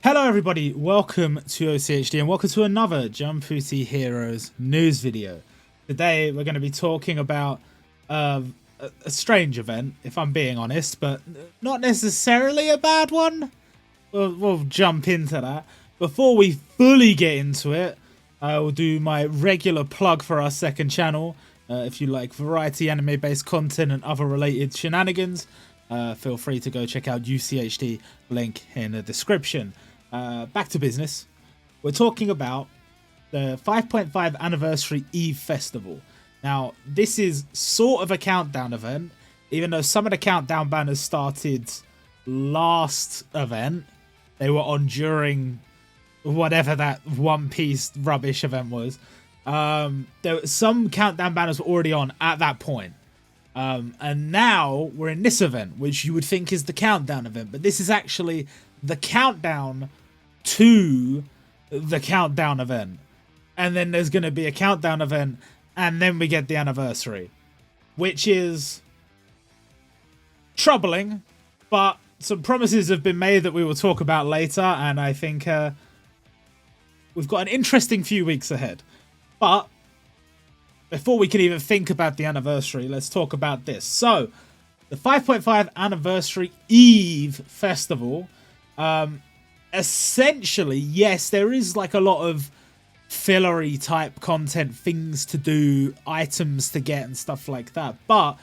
Hello everybody, welcome to OCHD and welcome to another Jumputi Heroes news video. Today we're going to be talking about a strange event, if I'm being honest, but not necessarily a bad one. We'll jump into that. Before we fully get into it, I will do my regular plug for our second channel. If you like variety anime based content and other related shenanigans, feel free to go check out UCHD, link in the description. Back to business. We're talking about the 5.5 anniversary Eve festival. Now, this is sort of a countdown event, even though some of the countdown banners started last event. They were on during whatever that One Piece rubbish event was. Some countdown banners were already on at that point. And now we're in this event, which you would think is the countdown event, but this is actually the countdown to the countdown event. And then there's going to be a countdown event, and then we get the anniversary, which is troubling, but some promises have been made that we will talk about later, and I think we've got an interesting few weeks ahead. But before we can even think about the anniversary, let's talk about this. So, the 5.5 anniversary Eve festival, essentially, yes, there is like a lot of fillery type content, things to do, items to get and stuff like that. But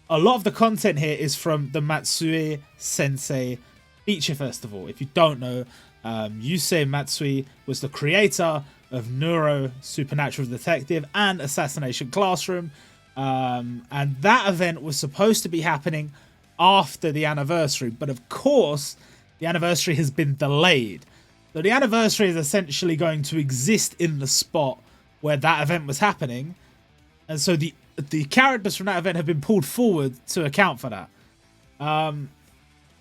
a lot of the content here is from the Matsui Sensei Feature Festival. If you don't know, Yusei Matsui was the creator of Neuro Supernatural Detective and Assassination Classroom. And that event was supposed to be happening after the anniversary. But of course, the anniversary has been delayed. So the anniversary is essentially going to exist in the spot where that event was happening. And so the characters from that event have been pulled forward to account for that.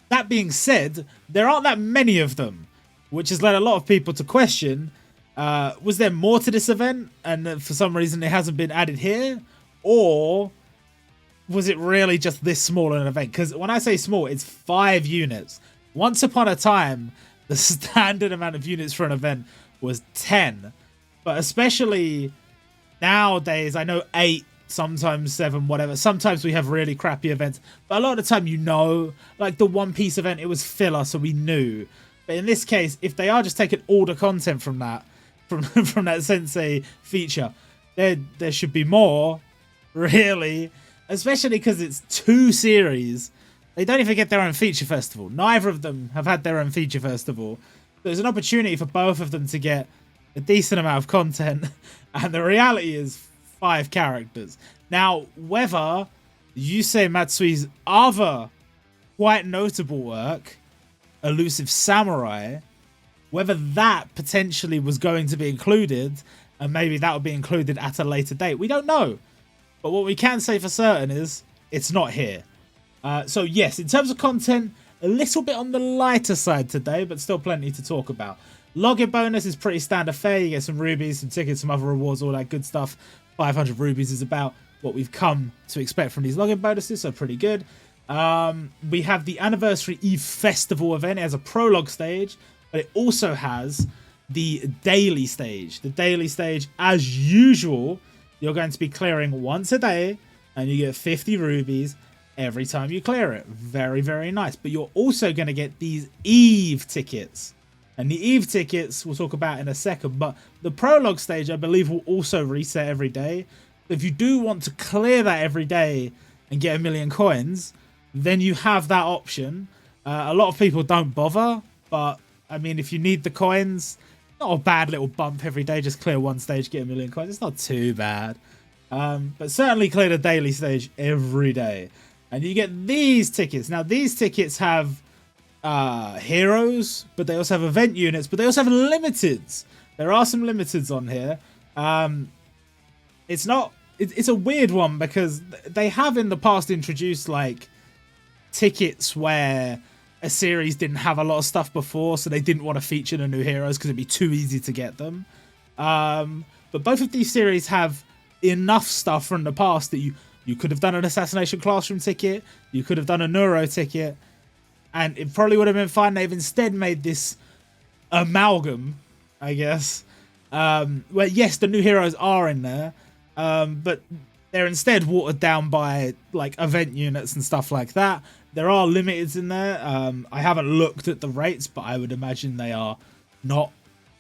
That being said, there aren't that many of them, which has led a lot of people to question, was there more to this event and for some reason it hasn't been added here? Or was it really just this small an event? Because when I say small, it's 5 units. Once upon a time, the standard amount of units for an event was 10. But especially nowadays, I know 8, sometimes 7, whatever. Sometimes we have really crappy events. But a lot of the time, like the One Piece event, it was filler, so we knew. But in this case, if they are just taking all the content from that, from that Sensei feature, there should be more, really. Especially because it's 2 series. They don't even get their own feature festival. Neither of them have had their own feature festival. There's an opportunity for both of them to get a decent amount of content. And the reality is 5 characters. Now, whether Yusei Matsui's other quite notable work, Elusive Samurai, whether that potentially was going to be included, and maybe that would be included at a later date, we don't know. But what we can say for certain is it's not here. So yes, in terms of content, a little bit on the lighter side today, but still plenty to talk about. Login bonus is pretty standard fare. You get some rubies, some tickets, some other rewards, all that good stuff. 500 rubies is about what we've come to expect from these login bonuses, so pretty good. We have the Anniversary Eve Festival event. It has a prologue stage, but it also has the daily stage. The daily stage, as usual, you're going to be clearing once a day, and you get 50 rubies every time you clear it. Very, very nice. But you're also going to get these Eve tickets. And the Eve tickets we'll talk about in a second. But the prologue stage, I believe, will also reset every day. If you do want to clear that every day and get 1,000,000 coins, then you have that option. A lot of people don't bother. But, I mean, if you need the coins, not a bad little bump every day. Just clear one stage, get 1,000,000 coins. It's not too bad. But certainly clear the daily stage every day. And you get these tickets. Now, these tickets have heroes, but they also have event units, but they also have limiteds. There are some limiteds on here. It's a weird one because they have in the past introduced like tickets where a series didn't have a lot of stuff before, so they didn't want to feature the new heroes because it'd be too easy to get them. But both of these series have enough stuff from the past that you could have done an Assassination Classroom ticket, you could have done a Neuro ticket, and it probably would have been fine. They've instead made this amalgam, I guess. Where yes, the new heroes are in there, but they're instead watered down by like event units and stuff like that. There are limiteds in there. I haven't looked at the rates, but I would imagine they are not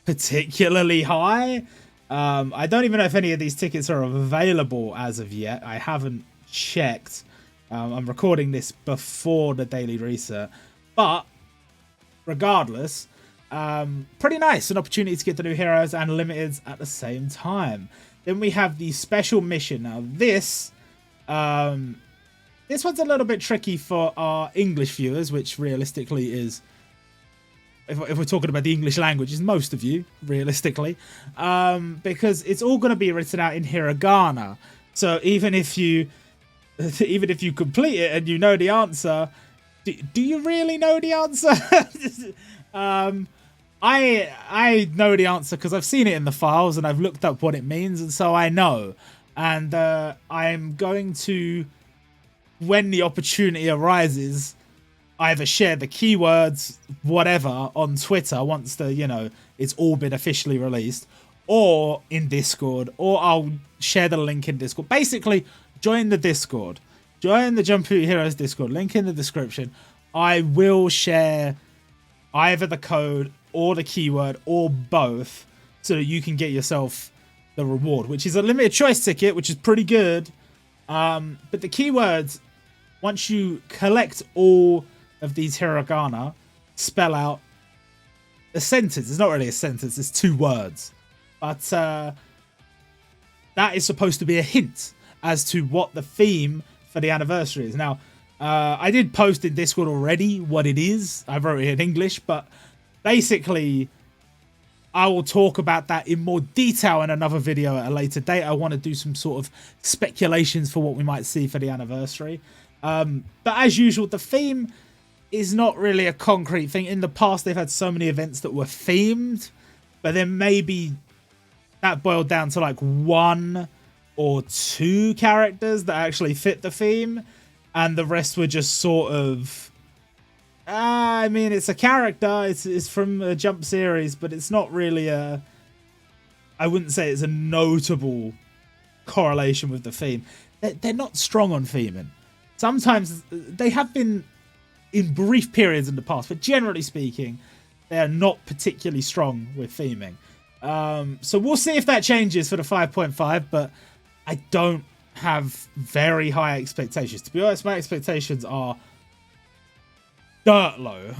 particularly high. I don't even know if any of these tickets are available as of yet. I haven't checked. I'm recording this before the daily reset, but regardless, pretty nice. An opportunity to get the new heroes and limiteds at the same time. Then we have the special mission. Now this one's a little bit tricky for our English viewers, which realistically is, if we're talking about the English language, is most of you, realistically, because it's all going to be written out in hiragana. So even if you complete it and you know the answer, do you really know the answer? I know the answer because I've seen it in the files and I've looked up what it means, and so I know. And I'm going to, when the opportunity arises, either share the keywords, whatever, on Twitter once it's all been officially released, or in Discord, or I'll share the link in Discord. Basically, join the Discord. Join the Jumputi Heroes Discord. Link in the description. I will share either the code or the keyword or both so that you can get yourself the reward, which is a limited choice ticket, which is pretty good. But the keywords, once you collect all of these hiragana, spell out a sentence. It's not really a sentence, it's 2 words. But that is supposed to be a hint as to what the theme for the anniversary is. Now, I did post in Discord already what it is. I wrote it in English, but basically I will talk about that in more detail in another video at a later date. I want to do some sort of speculations for what we might see for the anniversary. But as usual, the theme is not really a concrete thing. In the past, they've had so many events that were themed, but then maybe that boiled down to like 1 or 2 characters that actually fit the theme, and the rest were just sort of, I mean, it's a character, it's from a Jump series, but it's not really I wouldn't say it's a notable correlation with the theme. They're not strong on theming. Sometimes they have been in brief periods in the past, but generally speaking, they are not particularly strong with theming. So we'll see if that changes for the 5.5, but I don't have very high expectations. To be honest, my expectations are dirt low.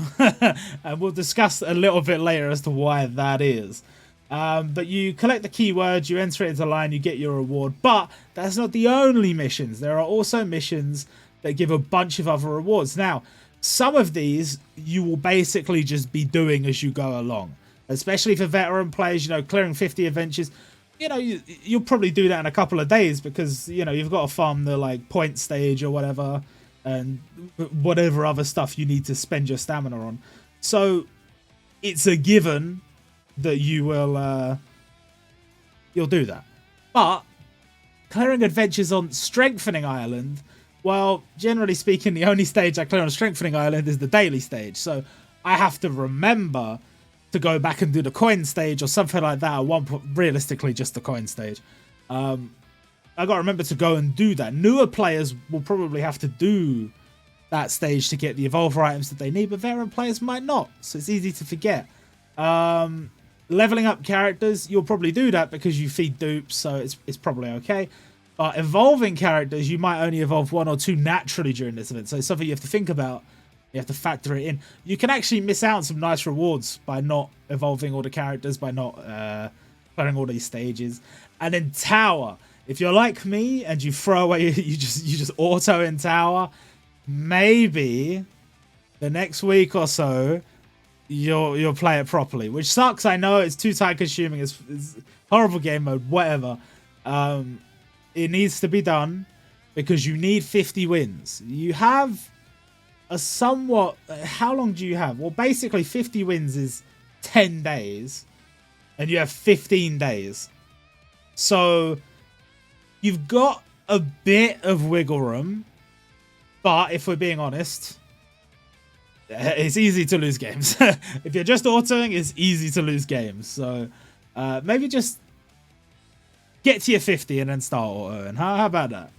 And we'll discuss a little bit later as to why that is. But you collect the keywords, you enter it into line, you get your reward. But that's not the only missions. There are also missions that give a bunch of other rewards. Now, some of these you will basically just be doing as you go along. Especially for veteran players, clearing 50 adventures. You'll probably do that in a couple of days because, you've got to farm the, point stage or whatever. And whatever other stuff you need to spend your stamina on. So, it's a given that you will, you'll do that. But, clearing adventures on Strengthening Island, well, generally speaking, the only stage I clear on Strengthening Island is the daily stage. So, I have to remember to go back and do the coin stage or something like that. Realistically, just the coin stage. I got to remember to go and do that. Newer players will probably have to do that stage to get the evolver items that they need, but veteran players might not. So it's easy to forget. Leveling up characters, you'll probably do that because you feed dupes, so it's probably okay. But evolving characters, you might only evolve 1 or 2 naturally during this event. So it's something you have to think about. You have to factor it in. You can actually miss out on some nice rewards by not evolving all the characters, by not clearing all these stages. And then Tower. If you're like me and you throw away, you just auto in Tower, maybe the next week or so you'll play it properly. Which sucks, I know, it's too time consuming, it's horrible game mode, whatever. It needs to be done because you need 50 wins. You have a somewhat... How long do you have? Well, basically 50 wins is 10 days and you have 15 days. So you've got a bit of wiggle room, but if we're being honest, it's easy to lose games. If you're just autoing, it's easy to lose games. So maybe just get to your 50 and then start autoing. How about that?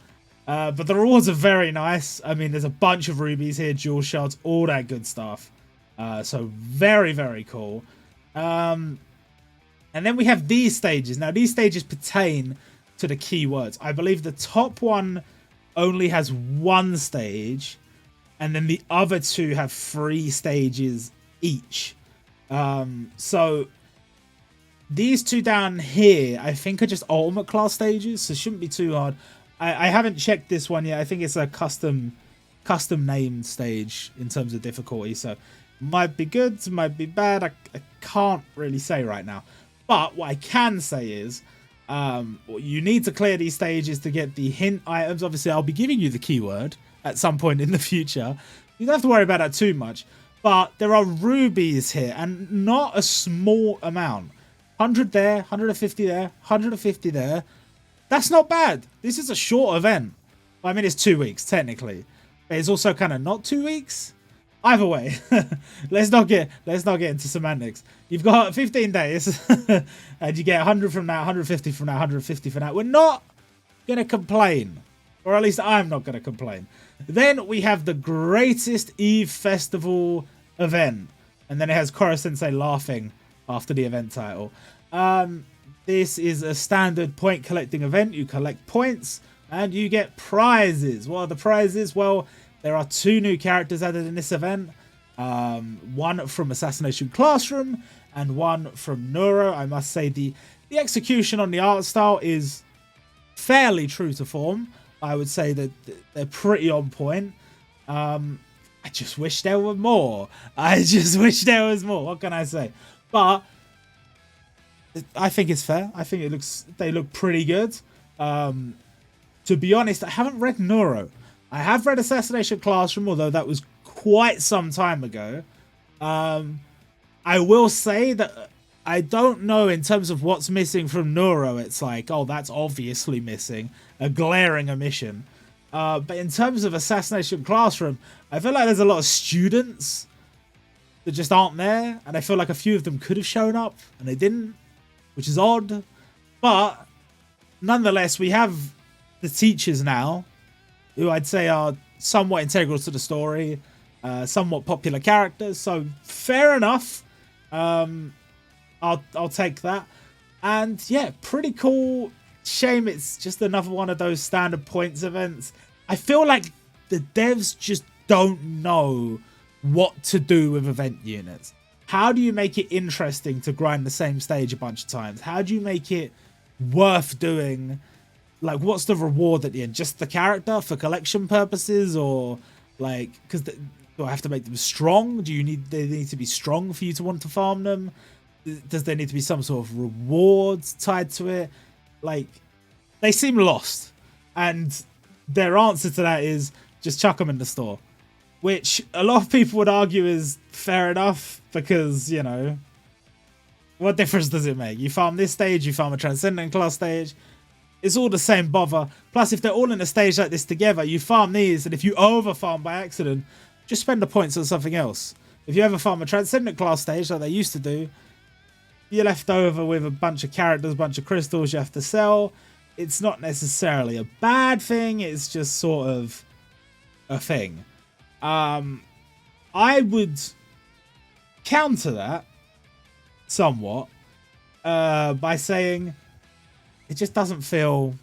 But the rewards are very nice. I mean, there's a bunch of rubies here, jewel shards, all that good stuff. So very, very cool. And then we have these stages. Now, these stages pertain to the keywords. I believe the top one only has one stage, and then the other two have 3 stages each. So these two down here, I think, are just ultimate class stages, so it shouldn't be too hard. I haven't checked this one yet. I think it's a custom named stage in terms of difficulty, so might be good, might be bad. I can't really say right now. But what I can say is you need to clear these stages to get the hint items. Obviously, I'll be giving you the keyword at some point in the future. You don't have to worry about that too much. But there are rubies here, and not a small amount. 100 there, 150 there, 150 there. That's not bad. This is a short event. Well, I mean, it's 2 weeks, technically. But it's also kind of not 2 weeks. Either way, let's not get into semantics. You've got 15 days, and you get 100 from that, 150 from that, 150 from that. We're not going to complain. Or at least I'm not going to complain. Then we have the greatest Eve Festival event. And then it has Koro Sensei laughing after the event title. This is a standard point collecting event. You collect points and you get prizes. What are the prizes? Well, there are 2 new characters added in this event. One from Assassination Classroom and one from Neuro. I must say the execution on the art style is fairly true to form. I would say that they're pretty on point. I just wish there were more. I just wish there was more. What can I say? But I think it's fair. I think they look pretty good. To be honest, I haven't read Neuro. I have read Assassination Classroom, although that was quite some time ago. I will say that I don't know in terms of what's missing from Neuro. It's like, oh, that's obviously missing. A glaring omission. But in terms of Assassination Classroom, I feel like there's a lot of students that just aren't there. And I feel like a few of them could have shown up and they didn't, which is odd. But nonetheless, we have the teachers now, who I'd say are somewhat integral to the story, somewhat popular characters. So fair enough. I'll take that. And yeah, pretty cool. Shame it's just another one of those standard points events. I feel like the devs just don't know what to do with event units. How do you make it interesting to grind the same stage a bunch of times? How do you make it worth doing? Like, what's the reward at the end? Just the character for collection purposes? Or like, because do I have to make them strong? They need to be strong for you to want to farm them? Does there need to be some sort of rewards tied to it? Like, they seem lost. And their answer to that is just chuck them in the store. Which a lot of people would argue is fair enough. Because, you know, what difference does it make? You farm this stage, you farm a Transcendent class stage. It's all the same bother. Plus, if they're all in a stage like this together, you farm these. And if you over farm by accident, just spend the points on something else. If you ever farm a Transcendent class stage like they used to do, you're left over with a bunch of characters, a bunch of crystals you have to sell. It's not necessarily a bad thing. It's just sort of a thing. I would counter that somewhat by saying it just doesn't feel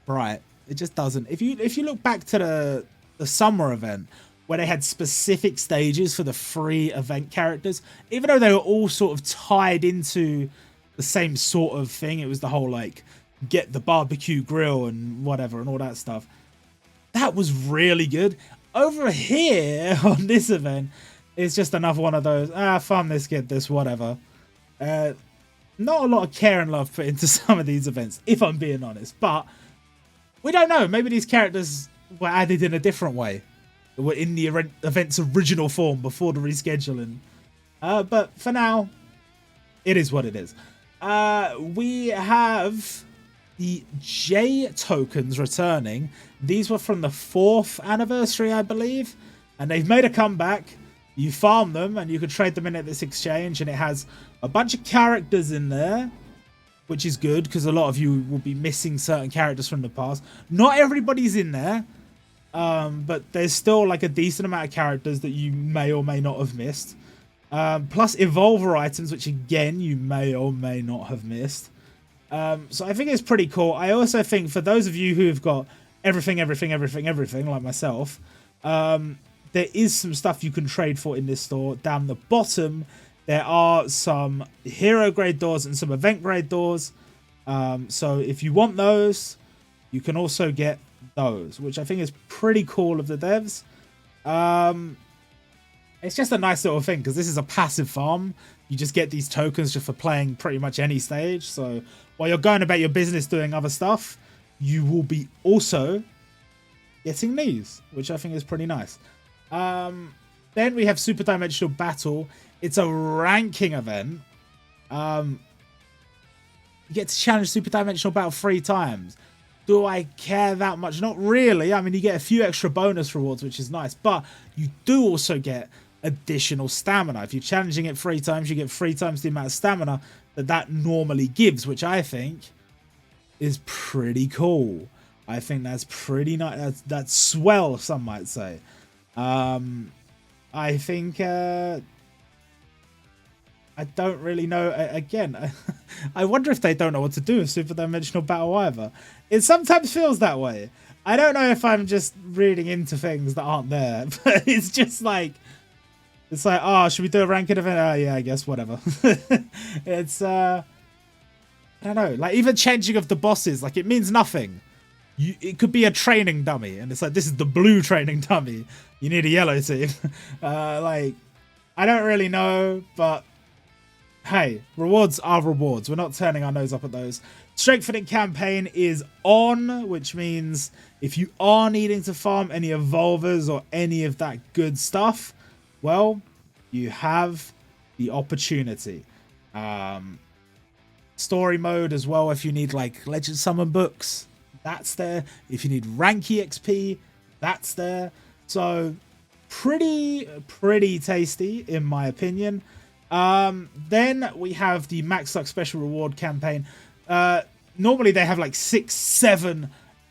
right. It just doesn't. If you look back to the summer event where they had specific stages for the 3 event characters, even though they were all sort of tied into the same sort of thing, it was the whole like get the barbecue grill and whatever and all that stuff. That was really good. Over here on this event, it's just another one of those, farm this, get this, whatever. Not a lot of care and love put into some of these events, if I'm being honest. But we don't know. Maybe these characters were added in a different way. They were in the event's original form before the rescheduling. But for now, it is what it is. We have the J tokens returning. These were from the 4th anniversary, I believe. And they've made a comeback. You farm them and you can trade them in at this exchange, and it has a bunch of characters in there, which is good because a lot of you will be missing certain characters from the past. Not everybody's in there, but there's still like a decent amount of characters that you may or may not have missed. Plus evolver items, which again, you may or may not have missed. So I think it's pretty cool. I also think for those of you who have got everything, like myself, there is some stuff you can trade for in this store. Down the bottom, there are some hero grade doors and some event grade doors. So if you want those, you can also get those, which I think is pretty cool of the devs. It's just a nice little thing because this is a passive farm. You just get these tokens just for playing pretty much any stage. So while you're going about your business doing other stuff, you will be also getting these, which I think is pretty nice. Then we have Super Dimensional Battle. It's a ranking event. You get to challenge Super Dimensional Battle 3 times. Do I care that much? Not really. I mean, you get a few extra bonus rewards, which is nice, but you do also get additional stamina. If you're challenging it 3 times, you get 3 times the amount of stamina that normally gives, which I think is pretty cool. I think that's pretty nice. That's swell, some might say. I think I don't really know. Again, I wonder if they don't know what to do with Super Dimensional Battle either. It sometimes feels that way. I don't know if I'm just reading into things that aren't there, but it's just like, it's like, oh, should we do a ranked event? Oh, yeah, I guess, whatever. It's, I don't know, like even changing of the bosses, like it means nothing. It could be a training dummy, and it's like, this is the blue training dummy. You need a yellow team. Like, I don't really know, but hey, rewards are rewards. We're not turning our nose up at those. Strengthening campaign is on, which means if you are needing to farm any evolvers or any of that good stuff, well, you have the opportunity. Story mode as well, if you need like Legend Summon books, that's there. If you need rank EXP, that's there. So pretty tasty in my opinion. Then we have the Max Luck Special Reward campaign. Normally they have like 6, 7,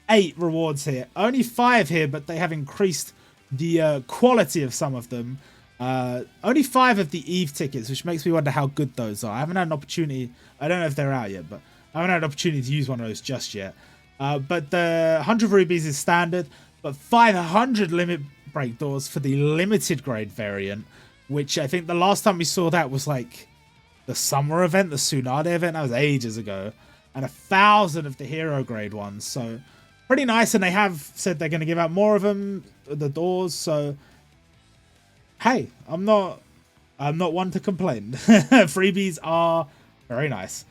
8 rewards here. Only 5 here, but they have increased the quality of some of them. Only 5 of the Eve tickets, which makes me wonder how good those are. I haven't had an opportunity. I don't know if they're out yet, but I haven't had an opportunity to use one of those just yet. But the 100 rubies is standard, but 500 limit break doors for the limited grade variant, which I think the last time we saw that was like the summer event, the Tsunade event. That was ages ago. And 1,000 of the hero grade ones. So pretty nice. And they have said they're going to give out more of them, the doors. So hey, I'm not one to complain. Freebies are very nice.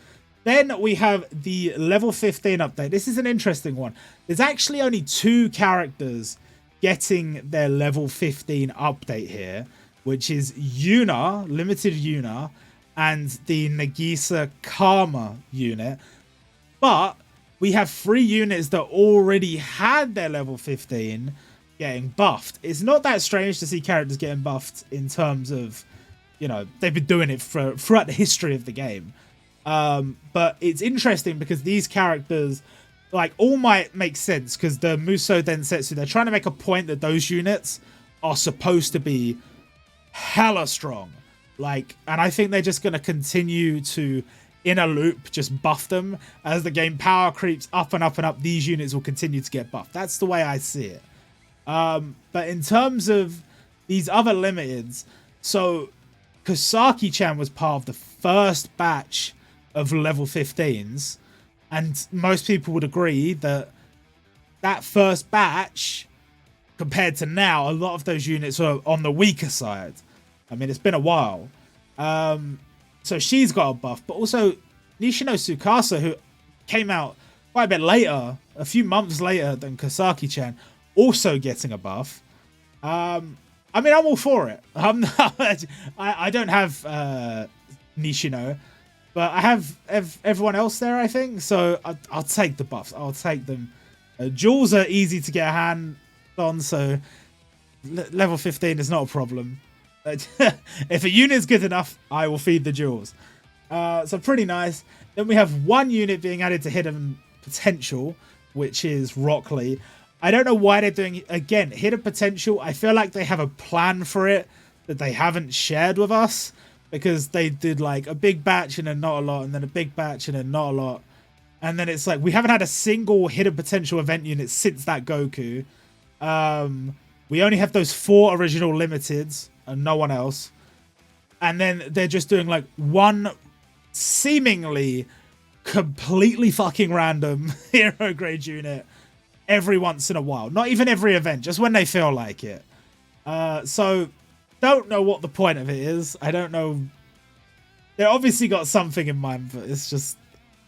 Then we have the level 15 update. This is an interesting one. There's actually only 2 characters getting their level 15 update here, which is Yuna, limited Yuna, and the Nagisa Karma unit. But we have 3 units that already had their level 15 getting buffed. It's not that strange to see characters getting buffed in terms of, you know, they've been doing it throughout the history of the game. But it's interesting because these characters, like, all might make sense because the Muso Densetsu, they're trying to make a point that those units are supposed to be hella strong. Like, and I think they're just going to continue to, in a loop, just buff them. As the game power creeps up and up and up, these units will continue to get buffed. That's the way I see it. But in terms of these other limiteds, so Kosaki-chan was part of the first batch of level 15s, and most people would agree that that first batch, compared to now, a lot of those units are on the weaker side. I mean, it's been a while. So she's got a buff, but also Nishino Tsukasa, who came out quite a bit later, a few months later than Kosaki-chan, also getting a buff. I mean, I'm all for it. I don't have Nishino, but I have everyone else there, I think. So I'll take the buffs. I'll take them. Jewels are easy to get a hand on, so level 15 is not a problem. If a unit's good enough, I will feed the jewels. So pretty nice. Then we have one unit being added to hidden potential, which is Rockley. I don't know why they're doing, again, hidden potential. I feel like they have a plan for it that they haven't shared with us, because they did like a big batch and then not a lot, and then a big batch and then not a lot. And then it's like, we haven't had a single hidden potential event unit since that Goku. We only have those 4 original limiteds and no one else. And then they're just doing like one seemingly completely fucking random hero grade unit every once in a while. Not even every event, just when they feel like it. So don't know what the point of it is. I don't know. They obviously got something in mind, but it's just,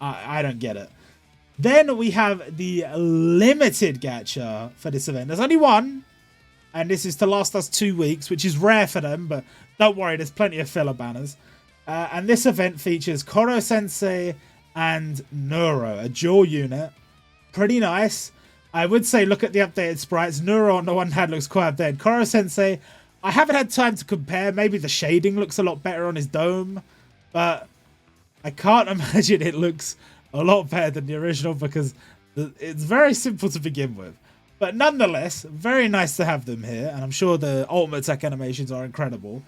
I don't get it. Then we have the limited gacha for this event. There's only one, and this is to last us 2 weeks, which is rare for them, but don't worry, there's plenty of filler banners. And this event features Koro Sensei and Neuro, a dual unit. Pretty nice. I would say look at the updated sprites. Neuro on the one hand looks quite updated. Koro Sensei, I haven't had time to compare. Maybe the shading looks a lot better on his dome, but I can't imagine it looks a lot better than the original, because it's very simple to begin with. But nonetheless, very nice to have them here, and I'm sure the Ultimate Attack animations are incredible.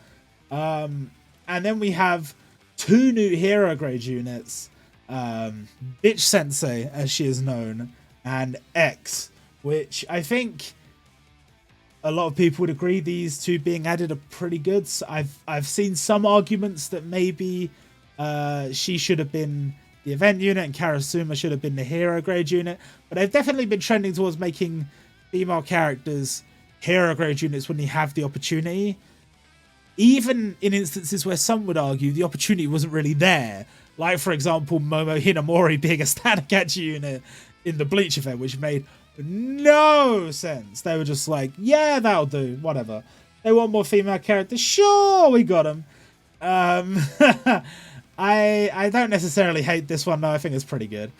And then we have 2 new hero grade units, Bitch Sensei, as she is known, and X, which I think a lot of people would agree these 2 being added are pretty good. So I've seen some arguments that maybe she should have been the event unit and Karasuma should have been the hero grade unit, but they've definitely been trending towards making female characters hero grade units when you have the opportunity, even in instances where some would argue the opportunity wasn't really there, like for example Momo Hinamori being a standard gacha unit in the Bleach event, which made no sense. They were just like, yeah, that'll do, whatever. They want more female characters, sure, we got them. I don't necessarily hate this one though. I think it's pretty good.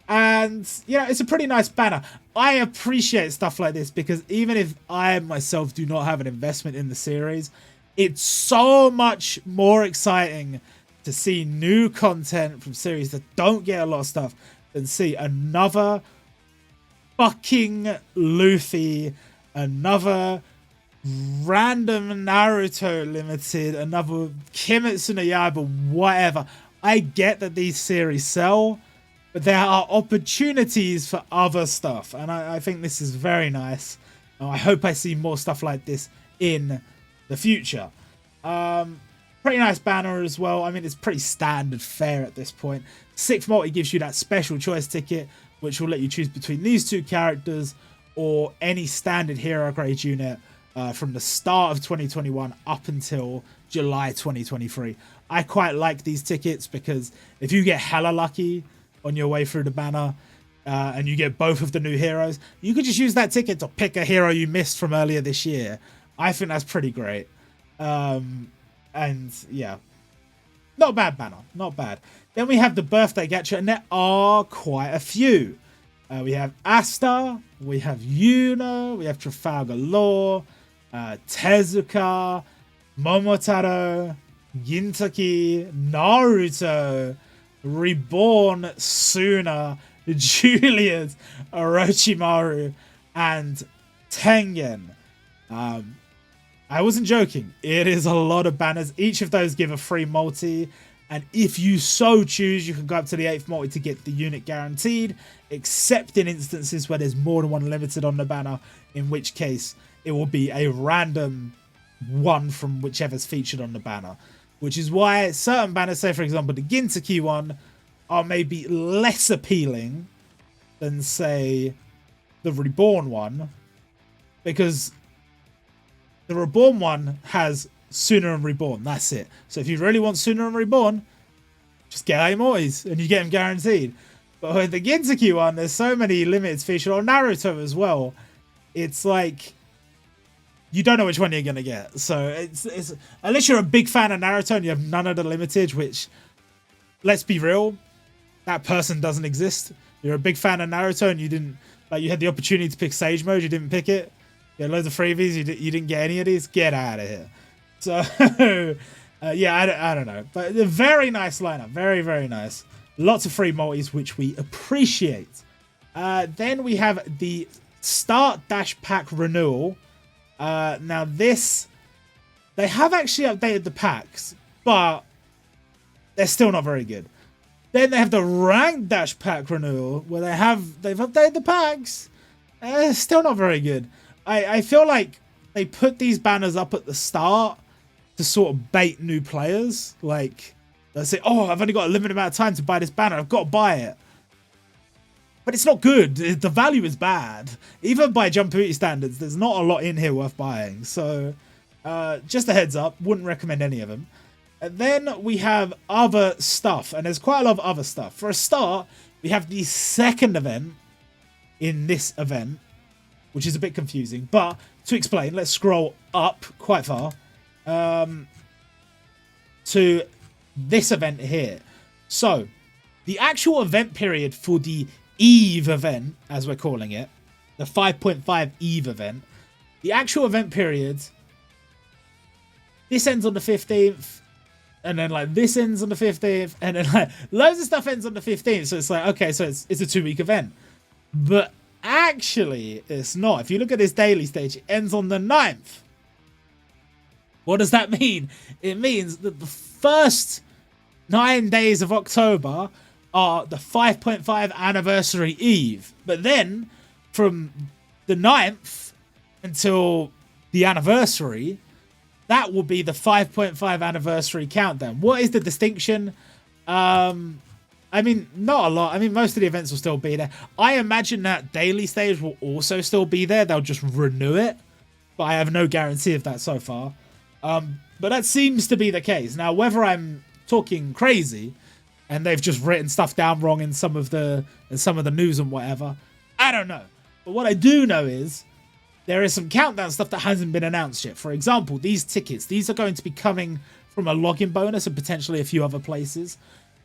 And, you know, it's a pretty nice banner. I appreciate stuff like this, because even if I myself do not have an investment in the series, it's so much more exciting to see new content from series that don't get a lot of stuff than see another fucking Luffy, another random Naruto limited, another Kimetsu no Yaiba, whatever. I get that these series sell, but there are opportunities for other stuff, and I think this is very nice. I hope I see more stuff like this in the future. Pretty nice banner as well. I mean, it's pretty standard fare at this point. 6th multi gives you that special choice ticket, which will let you choose between these 2 characters or any standard hero grade unit from the start of 2021 up until July 2023. I quite like these tickets, because if you get hella lucky on your way through the banner and you get both of the new heroes, you could just use that ticket to pick a hero you missed from earlier this year. I think that's pretty great. And yeah, not a bad banner, not bad. Then we have the birthday gacha, and there are quite a few. We have Asta, we have Yuno, we have Trafalgar Law, Tezuka, Momotaro, Gintoki, Naruto, Reborn, Suna, Julius, Orochimaru, and Tengen. I wasn't joking. It is a lot of banners. Each of those give a free multi, and if you so choose, you can go up to the 8th multi to get the unit guaranteed, except in instances where there's more than one limited on the banner, in which case it will be a random one from whichever's featured on the banner. Which is why certain banners, say for example the Gintoki one, are maybe less appealing than say the Reborn one, because the Reborn one has Sooner and Reborn, that's it. So if you really want Sooner and Reborn, just get Aimois and you get them guaranteed. But with the Gintoki one, there's so many limiteds featured on Naruto as well. It's like, you don't know which one you're going to get. So it's unless you're a big fan of Naruto and you have none of the limited, which, let's be real, that person doesn't exist. You're a big fan of Naruto and you didn't, like, you had the opportunity to pick Sage Mode, you didn't pick it. You had loads of freebies, you didn't get any of these. Get out of here. So, yeah, I don't know. But a very nice lineup. Very, very nice. Lots of free multis, which we appreciate. Then we have the Start Dash Pack Renewal. Now this, they have actually updated the packs, but they're still not very good. Then they have the Rank Dash Pack Renewal, where they've updated the packs. Still not very good. I feel like they put these banners up at the start to sort of bait new players. Like, they'll say, oh, I've only got a limited amount of time to buy this banner. I've got to buy it. But it's not good. The value is bad. Even by Jumputi standards, there's not a lot in here worth buying. So, just a heads up. Wouldn't recommend any of them. And then we have other stuff. And there's quite a lot of other stuff. For a start, we have the second event in this event, which is a bit confusing. But to explain, let's scroll up quite far to this event here. So, the actual event period for the Eve event, as we're calling it, the 5.5 Eve event, the actual event period, this ends on the 15th, and then like this ends on the 15th, and then like loads of stuff ends on the 15th. So it's like, okay, so it's a 2-week event. But actually, it's not. If you look at this daily stage, it ends on the 9th. What does that mean? It means that the first 9 days of October are the 5.5 anniversary Eve. But then, from the 9th until the anniversary, that will be the 5.5 anniversary countdown. What is the distinction? I mean, not a lot. I mean, most of the events will still be there. I imagine that daily stage will also still be there. They'll just renew it. But I have no guarantee of that so far. But that seems to be the case. Now, whether I'm talking crazy and they've just written stuff down wrong in some of the news and whatever, I don't know. But what I do know is there is some countdown stuff that hasn't been announced yet. For example, these tickets. These are going to be coming from a login bonus and potentially a few other places.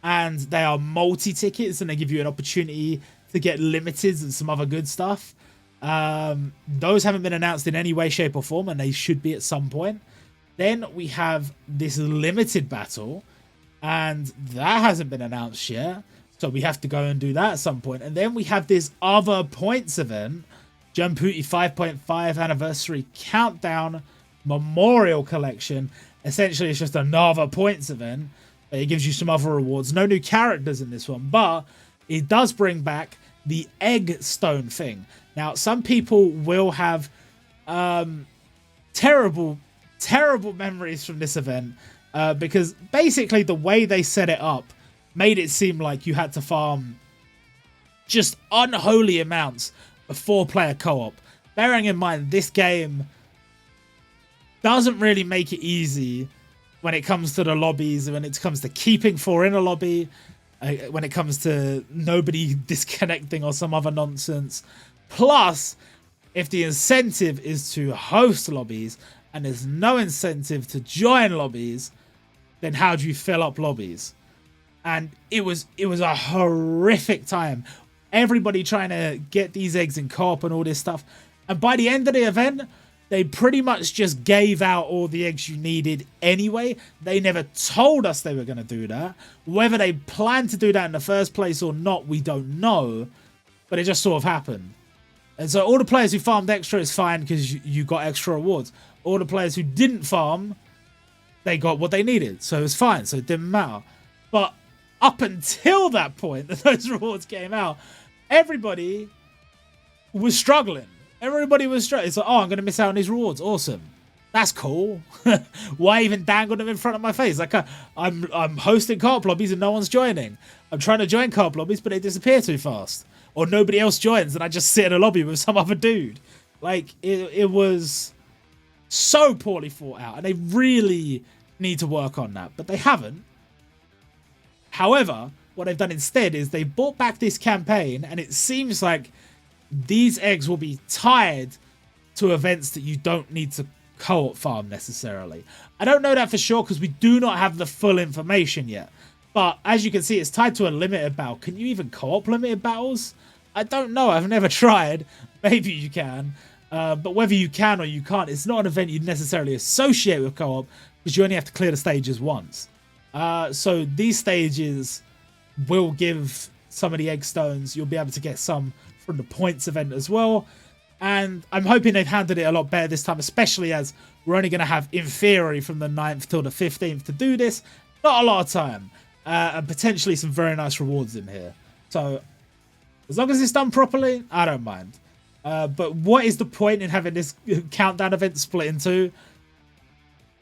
And they are multi-tickets and they give you an opportunity to get limiteds and some other good stuff. Those haven't been announced in any way, shape or form, and they should be at some point. Then we have this limited battle, and that hasn't been announced yet. So we have to go and do that at some point. And then we have this other points event, Jumputi 5.5 Anniversary Countdown Memorial Collection. Essentially, it's just another points event. It gives you some other rewards. No new characters in this one, but it does bring back the egg stone thing. Now, some people will have terrible memories from this event because basically the way they set it up made it seem like you had to farm just unholy amounts of 4-player co-op. Bearing in mind, this game doesn't really make it easy when it comes to the lobbies, when it comes to keeping 4 in a lobby, when it comes to nobody disconnecting or some other nonsense. Plus, if the incentive is to host lobbies and there's no incentive to join lobbies, then how do you fill up lobbies? And it was a horrific time. Everybody trying to get these eggs in co-op and all this stuff. And by the end of the event, they pretty much just gave out all the eggs you needed anyway. They never told us they were going to do that. Whether they planned to do that in the first place or not, we don't know. But it just sort of happened. And so all the players who farmed extra is fine because you got extra rewards. All the players who didn't farm, they got what they needed. So it was fine. So it didn't matter. But up until that point that those rewards came out, everybody was struggling. Everybody was struggling. It's like, oh, I'm going to miss out on these rewards. Awesome. That's cool. Why even dangle them in front of my face? Like, I'm hosting co-op lobbies and no one's joining. I'm trying to join co-op lobbies, but they disappear too fast. Or nobody else joins and I just sit in a lobby with some other dude. Like, it was so poorly thought out. And they really need to work on that. But they haven't. However, what they've done instead is they brought back this campaign, and it seems like these eggs will be tied to events that you don't need to co-op farm necessarily. I don't know that for sure because we do not have the full information yet. But as you can see, it's tied to a limited battle. Can you even co-op limited battles? I don't know. I've never tried. Maybe you can. But whether you can or you can't, it's not an event you'd necessarily associate with co-op. because you only have to clear the stages once. So these stages will give some of the egg stones. You'll be able to get some from the points event as well. And I'm hoping they've handled it a lot better this time, especially as we're only going to have, in theory, from the 9th till the 15th to do this. Not a lot of time. And potentially some very nice rewards in here. So as long as it's done properly, I don't mind. But what is the point in having this countdown event split in two?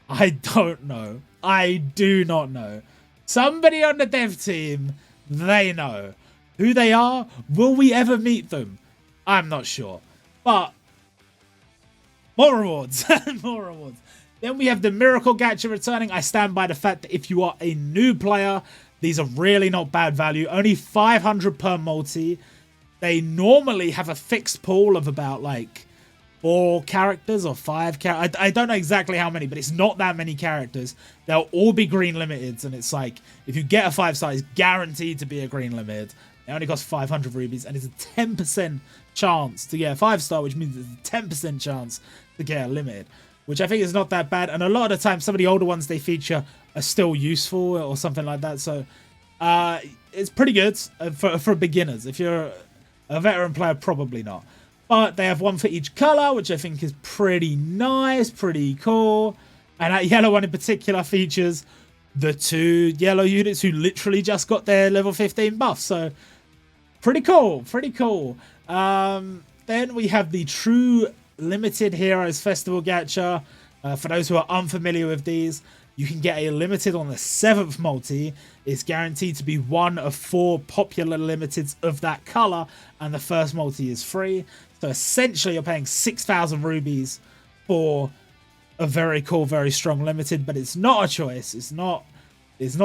I don't know. I do not know. Somebody on the dev team, they know. Who they are? Will we ever meet them? I'm not sure. But more rewards. More rewards. Then we have the Miracle Gacha returning. I stand by the fact that if you are a new player, these are really not bad value. Only 500 per multi. They normally have a fixed pool of about like 4 characters or 5 characters. I don't know exactly how many, but it's not that many characters. They'll all be green limiteds, and it's like if you get a 5-star, it's guaranteed to be a green limited. It only costs 500 rubies, and it's a 10% chance to get a 5-star, which means it's a 10% chance to get a limited, which I think is not that bad. And a lot of the time, some of the older ones they feature are still useful or something like that. So it's pretty good for beginners. If you're a veteran player, probably not. But they have one for each color, which I think is pretty nice, pretty cool. And that yellow one in particular features the 2 yellow units who literally just got their level 15 buff. So pretty cool, pretty cool. Then we have the True Limited Heroes Festival Gacha. For those who are unfamiliar with these, you can get a limited on the 7th multi. It's guaranteed to be one of 4 popular limiteds of that color, and the first multi is free. So essentially you're paying 6,000 rubies for a very cool, very strong limited, but it's not a choice. It's not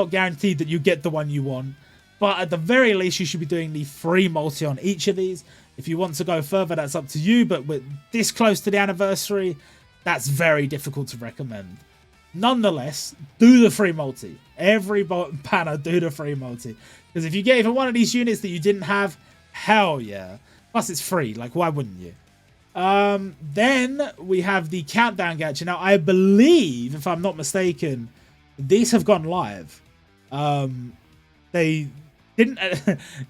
guaranteed that you get the one you want. But at the very least, you should be doing the free multi on each of these. If you want to go further, that's up to you. But with this close to the anniversary, that's very difficult to recommend. Nonetheless, do the free multi. Every banner, do the free multi. Because if you get even one of these units that you didn't have, hell yeah. Plus, it's free. Like, why wouldn't you? Then we have the Countdown Gacha. Now, I believe, if I'm not mistaken, these have gone live. They didn't.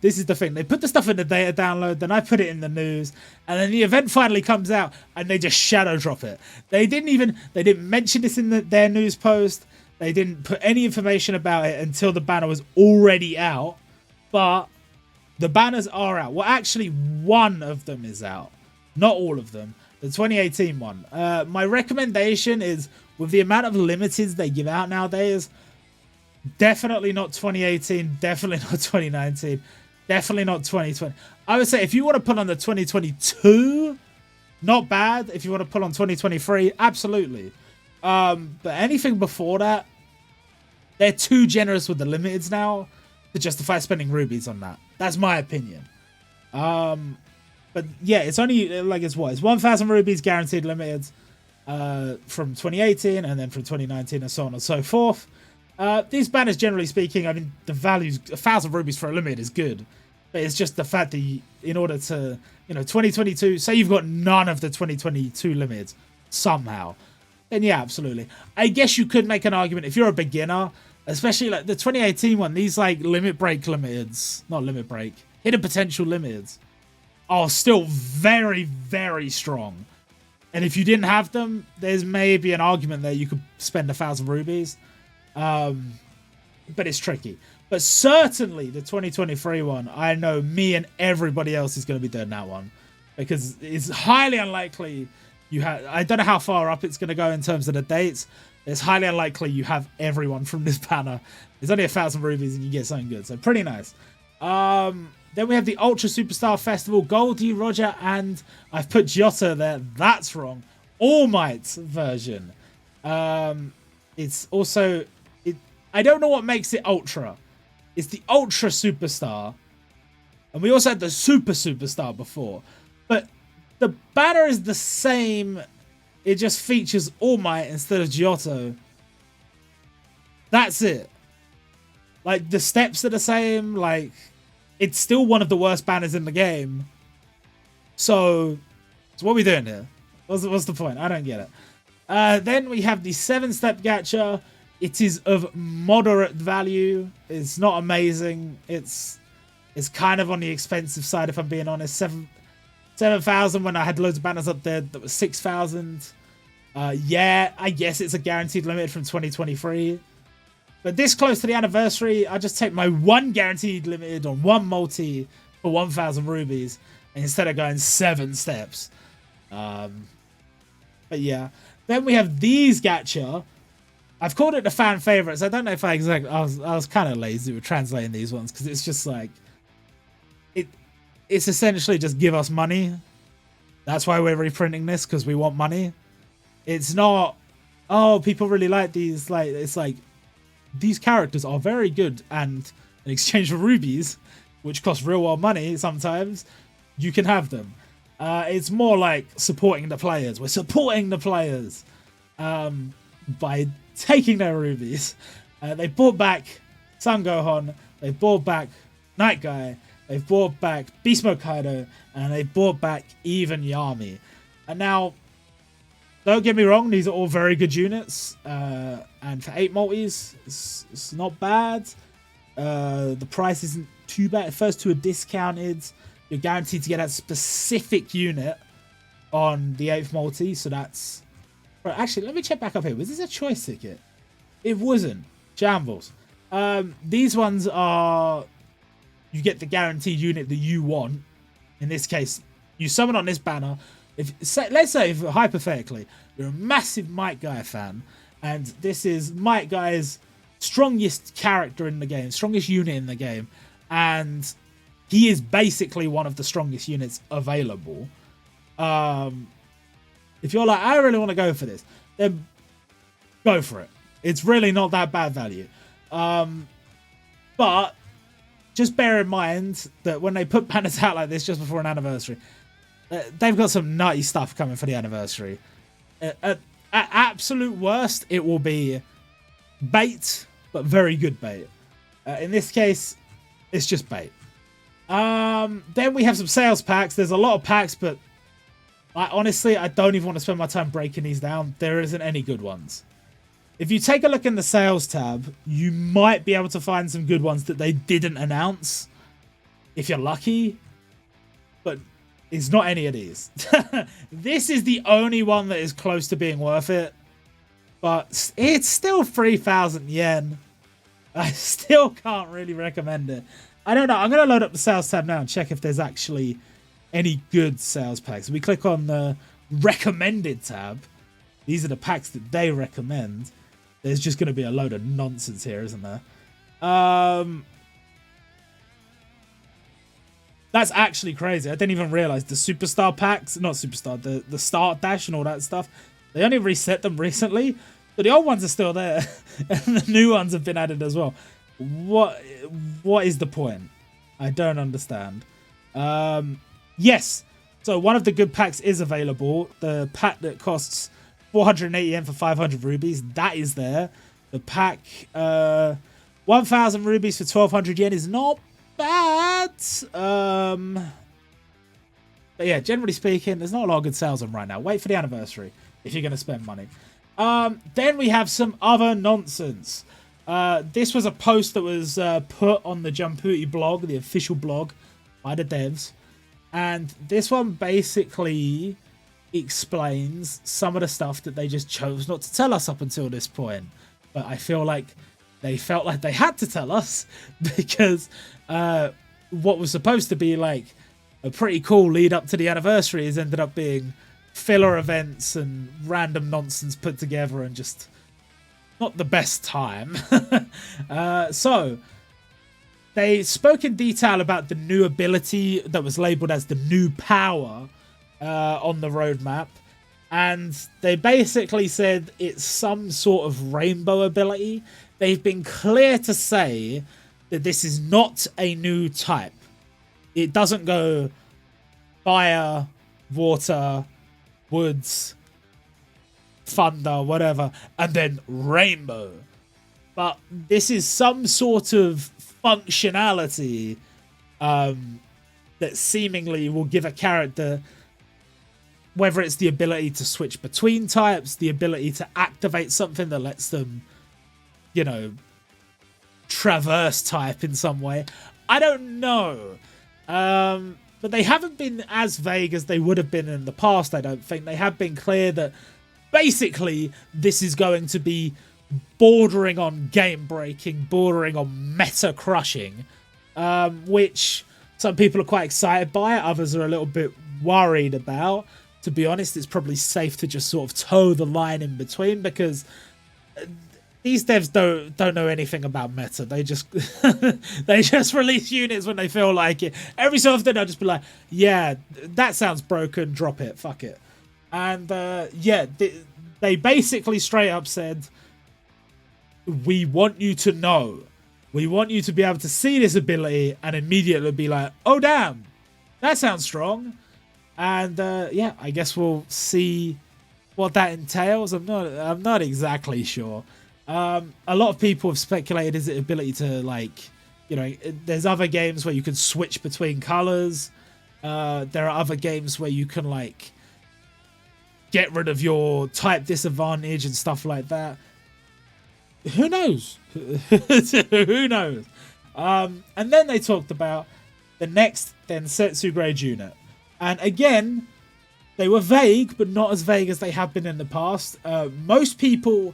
This is the thing. They put the stuff in the data download, then I put it in the news, and then the event finally comes out, and they just shadow drop it. They didn't mention this in their news post. They didn't put any information about it until the banner was already out. But the banners are out. Well, actually, one of them is out. Not all of them. The 2018 one. My recommendation is, with the amount of limiteds they give out nowadays, definitely not 2018, definitely not 2019, definitely not 2020. I would say if you want to put on the 2022, not bad. If you want to put on 2023, absolutely. But anything before that, they're too generous with the limiteds now to justify spending rubies on that. That's my opinion. But yeah, it's only like it's 1,000 rubies guaranteed limited from 2018 and then from 2019 and so on and so forth. These banners, generally speaking, I mean, the values, 1,000 rubies for a limit is good. But it's just the fact that in order to, 2022, say you've got none of the 2022 limits somehow, then yeah, absolutely. I guess you could make an argument if you're a beginner, especially like the 2018 one, these like limit break limiteds, not limit break, hidden potential limiteds are still very, very strong. And if you didn't have them, there's maybe an argument there you could spend 1,000 rubies. But it's tricky. But certainly the 2023 one, I know me and everybody else is going to be doing that one, because it's highly unlikely you have. I don't know how far up it's going to go in terms of the dates. It's highly unlikely you have everyone from this banner. It's only 1,000 rubies and you get something good, so pretty nice. Then we have the Ultra Superstar Festival, Goldie, Roger, and I've put Giotto there. That's wrong. All Might's version. It's also... I don't know what makes it Ultra. It's the Ultra Superstar. And we also had the Super Superstar before. But the banner is the same. It just features All Might instead of Giotto. That's it. Like, the steps are the same. Like, it's still one of the worst banners in the game. So what are we doing here? What's the point? I don't get it. Then we have the 7-step gacha. It is of moderate value. It's not amazing. It's kind of on the expensive side, if I'm being honest. 7,000 when I had loads of banners up there that was 6,000. Yeah, I guess it's a guaranteed limited from 2023. But this close to the anniversary, I just take my one guaranteed limited on one multi for 1,000 rubies instead of going 7 steps. But yeah. Then we have these gacha. I've called it the fan favorites. I don't know if I was kind of lazy with translating these ones because it's just like it's essentially just give us money. That's why we're reprinting this, because we want money. It's not, oh, people really like these. Like, it's like these characters are very good, and in exchange for rubies, which cost real world money sometimes, you can have them. It's more like supporting the players. We're supporting the players by taking their rubies. They brought back Sun Gohan. They brought back Night Guy. They've brought back Beast Mode Kaido. And they brought back even Yami. And now, don't get me wrong, these are all very good units. And for 8 multis, it's not bad. The price isn't too bad. The first 2 are discounted. You're guaranteed to get a specific unit on the 8th multi. So that's... Right, actually, let me check back up here. Was this a choice ticket? It wasn't. Shambles. These ones are... You get the guaranteed unit that you want. In this case, you summon on this banner. Let's say, if, hypothetically, you're a massive Might Guy fan, and this is Might Guy's strongest character in the game, strongest unit in the game, and he is basically one of the strongest units available. If you're like, I really want to go for this, then go for it. It's really not that bad value. But just bear in mind that when they put banners out like this just before an anniversary, they've got some nutty stuff coming for the anniversary. At absolute worst, it will be bait, but very good bait. In this case, it's just bait. Then we have some sales packs. There's a lot of packs, but honestly, I don't even want to spend my time breaking these down. There isn't any good ones. If you take a look in the sales tab, you might be able to find some good ones that they didn't announce, if you're lucky. But it's not any of these. This is the only one that is close to being worth it. But it's still 3,000 yen. I still can't really recommend it. I don't know. I'm going to load up the sales tab now and check if there's actually any good sales packs. We click on the recommended tab. These are the packs that they recommend. There's just going to be a load of nonsense here, isn't there? That's actually crazy. I didn't even realize the superstar packs, not superstar, the start dash and all that stuff. They only reset them recently, but the old ones are still there. And the new ones have been added as well. What is the point? I don't understand. Yes. So one of the good packs is available. The pack that costs 480 yen for 500 rubies. That is there. The pack 1,000 rubies for 1,200 yen is not bad. But yeah, generally speaking, there's not a lot of good sales on right now. Wait for the anniversary if you're going to spend money. Then we have some other nonsense. This was a post that was put on the Jumputi blog, the official blog by the devs. And this one basically explains some of the stuff that they just chose not to tell us up until this point. But I feel like they felt like they had to tell us because what was supposed to be like a pretty cool lead up to the anniversary has ended up being filler events and random nonsense put together and just not the best time. So they spoke in detail about the new ability that was labeled as the new power on the roadmap. And they basically said it's some sort of rainbow ability. They've been clear to say that this is not a new type. It doesn't go fire, water, woods, thunder, whatever, and then rainbow. But this is some sort of functionality that seemingly will give a character whether it's the ability to switch between types, the ability to activate something that lets them, you know, traverse type in some way. I don't know. But they haven't been as vague as they would have been in the past, I don't think. They have been clear that basically this is going to be bordering on game-breaking, bordering on meta-crushing, which some people are quite excited by, others are a little bit worried about. To be honest, it's probably safe to just sort of toe the line in between, because these devs don't know anything about meta. They just they just release units when they feel like it. Every so often they'll just be like, yeah, that sounds broken, drop it, fuck it. And yeah, they basically straight up said, we want you to know. We want you to be able to see this ability and immediately be like, oh damn, that sounds strong. And yeah, I guess we'll see what that entails. I'm not exactly sure. A lot of people have speculated is it ability to, like, you know, there's other games where you can switch between colors. There are other games where you can, like, get rid of your type disadvantage and stuff like that. Who knows? Who knows? And then they talked about the next Densetsu grade unit. And again, they were vague, but not as vague as they have been in the past. Most people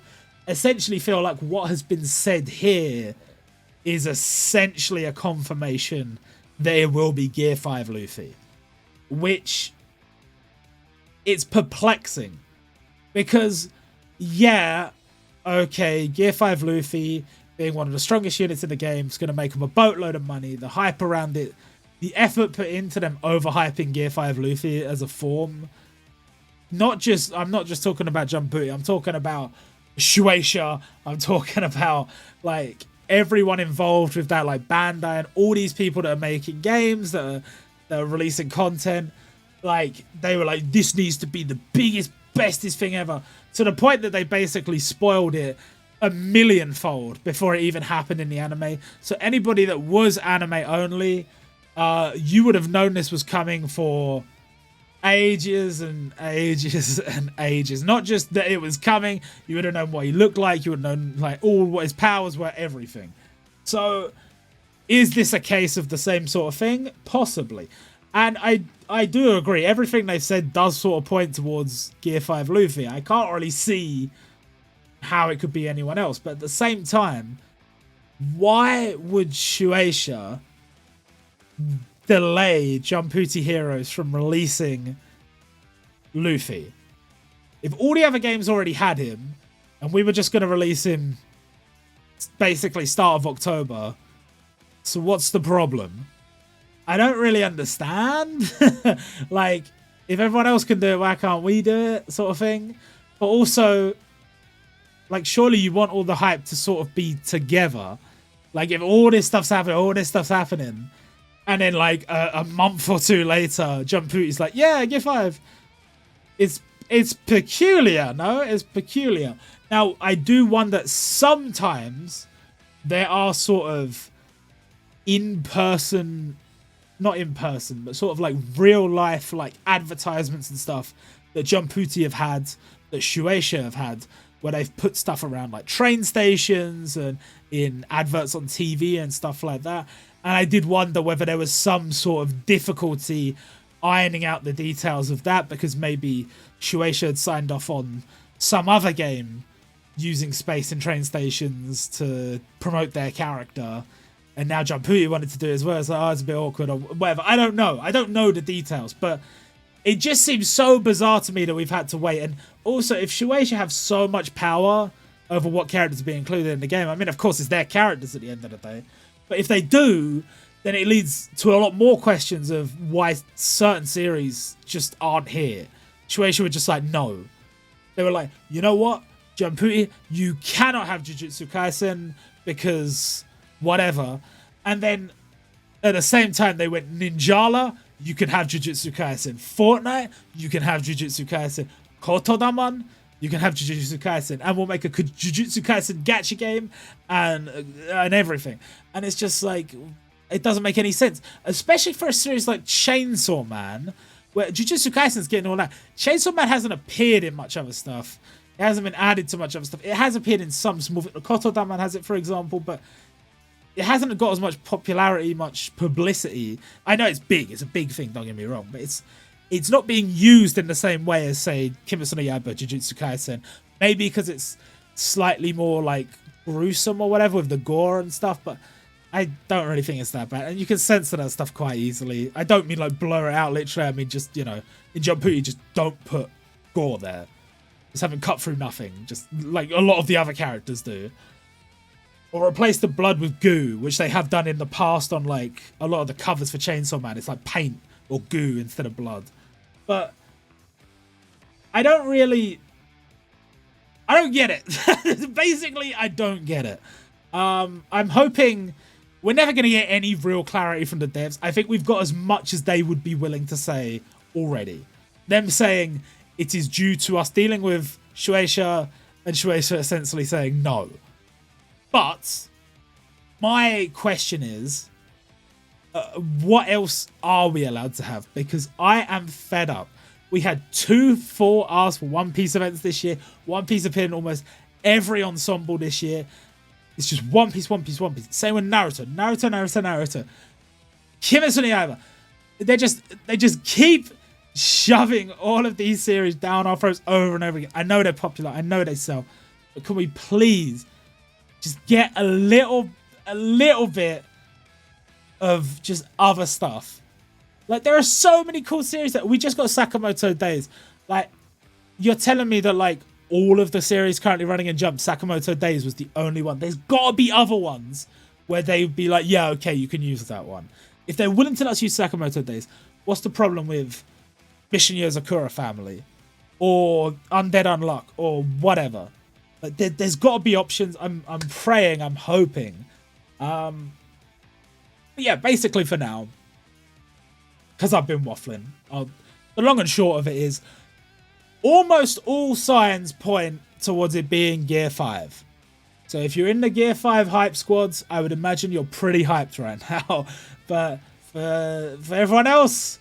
essentially feel like what has been said here is essentially a confirmation that it will be Gear 5 Luffy. Which, it's perplexing. Because, yeah, okay, Gear 5 Luffy being one of the strongest units in the game is going to make them a boatload of money. The hype around it, the effort put into them overhyping Gear 5 Luffy as a form. I'm not just talking about Jumputi, I'm talking about Shueisha, I'm talking about, like, everyone involved with that, like Bandai and all these people that are making games, that are releasing content. Like, they were like, this needs to be the biggest, bestest thing ever, to the point that they basically spoiled it a millionfold before it even happened in the anime. So anybody that was anime only, you would have known this was coming for ages and ages and ages. Not just that it was coming, you would have known what he looked like, you would have known, like, all what his powers were, everything. So is this a case of the same sort of thing? Possibly. And I do agree, everything they've said does sort of point towards Gear 5 Luffy. I can't really see how it could be anyone else, but at the same time, why would Shueisha delay Jumputi Heroes from releasing Luffy? If all the other games already had him, and we were just going to release him basically start of October, so what's the problem? I don't really understand. Like, if everyone else can do it, why can't we do it, sort of thing? But also, like, surely you want all the hype to sort of be together. Like, if all this stuff's happening, and then, like, a month or two later, Jumputi's like, yeah, Gear 5. It's peculiar, no? It's peculiar. Now, I do wonder, sometimes there are sort of not in person, but sort of like real life, like, advertisements and stuff that Jumputi have had, that Shueisha have had, where they've put stuff around, like, train stations and in adverts on TV and stuff like that. And I did wonder whether there was some sort of difficulty ironing out the details of that, because maybe Shueisha had signed off on some other game using space and train stations to promote their character, and now Jumputi wanted to do it as well. It's like, oh, it's a bit awkward or whatever. I don't know. I don't know the details, but it just seems so bizarre to me that we've had to wait. And also, if Shueisha have so much power over what characters be included in the game, I mean, of course, it's their characters at the end of the day. But if they do, then it leads to a lot more questions of why certain series just aren't here. Shueisha were just like, no. They were like, you know what, Jumputi, you cannot have Jujutsu Kaisen because whatever. And then at the same time, they went, Ninjala, you can have Jujutsu Kaisen. Fortnite, you can have Jujutsu Kaisen. Kotodaman, you can have Jujutsu Kaisen, and we'll make a Jujutsu Kaisen gacha game and everything. And it's just like, it doesn't make any sense, especially for a series like Chainsaw Man, where Jujutsu Kaisen's getting all that. Chainsaw Man hasn't appeared in much other stuff. It hasn't been added to much other stuff. It has appeared in some small... Kotodaman has it, for example, but it hasn't got as much popularity, much publicity. I know it's big. It's a big thing, don't get me wrong, but it's not being used in the same way as, say, Kimetsu no Yaiba, Jujutsu Kaisen. Maybe because it's slightly more, like, gruesome or whatever with the gore and stuff, but I don't really think it's that bad. And you can censor that stuff quite easily. I don't mean, like, blur it out, literally. I mean, just, you know, in Jumputi, just don't put gore there. Just have it cut through nothing, just like a lot of the other characters do. Or replace the blood with goo, which they have done in the past on, like, a lot of the covers for Chainsaw Man. It's like paint or goo instead of blood. But I don't get it. Basically, I don't get it. I'm hoping we're never going to get any real clarity from the devs. I think we've got as much as they would be willing to say already. Them saying it is due to us dealing with Shueisha, and Shueisha essentially saying no. But my question is, what else are we allowed to have? Because I am fed up. We had 2 4 for One Piece events this year. One Piece appeared in almost every ensemble this year. It's just One Piece, One Piece, One Piece. Same with Naruto. Naruto. Kimetsu no Yaiba. They just keep shoving all of these series down our throats over and over again. I know they're popular. I know they sell. But can we please just get a little bit of just other stuff? Like, there are so many cool series that we just got Sakamoto Days. Like, you're telling me that, like, all of the series currently running in Jump, Sakamoto Days was the only one. There's got to be other ones where they'd be like, yeah, okay, you can use that one. If they're willing to let us use Sakamoto Days, what's the problem with Mission Yozakura Family or Undead Unluck or whatever? Like, there's got to be options. I'm praying, I'm hoping. But yeah, basically for now, because I've been waffling, the long and short of it is almost all signs point towards it being Gear 5. So if you're in the Gear 5 hype squads, I would imagine you're pretty hyped right now. But for everyone else,